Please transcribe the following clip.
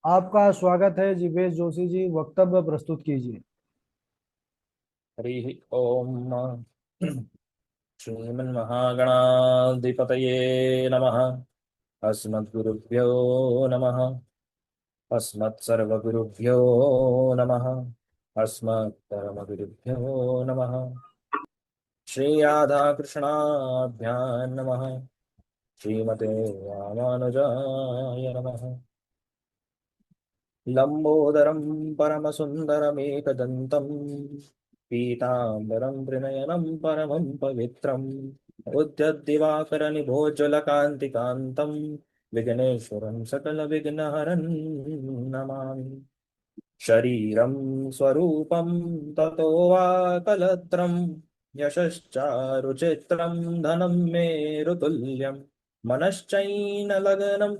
आपका स्वागत है जीवेश जोशी जी। वक्तव्य प्रस्तुत कीजिए। हरिः ओम्। श्रीमन्महागणाधिपतये नमः। अस्मद्गुरुभ्यो नमः। अस्मत्सर्वगुरुभ्यो नमः। अस्मत्परमगुरुभ्यो नमः। श्रीराधाकृष्णाभ्यां नमः। श्रीमते रामानुजाय नमः। लंबोदरं परमसुन्दरमेकदन्तं पीताम्बरं त्रिनयनं परमं पवित्रम् उद्यद्दिवाकरनिभोज्ज्वलकान्तिकान्तं विघ्नेश्वरं सकलविघ्नहरं नमामि। शरीरं स्वरूपं ततो वा कलत्रं यशश्चारुचित्रं धनं मेरुतुल्यं मनश्चैनलग्नं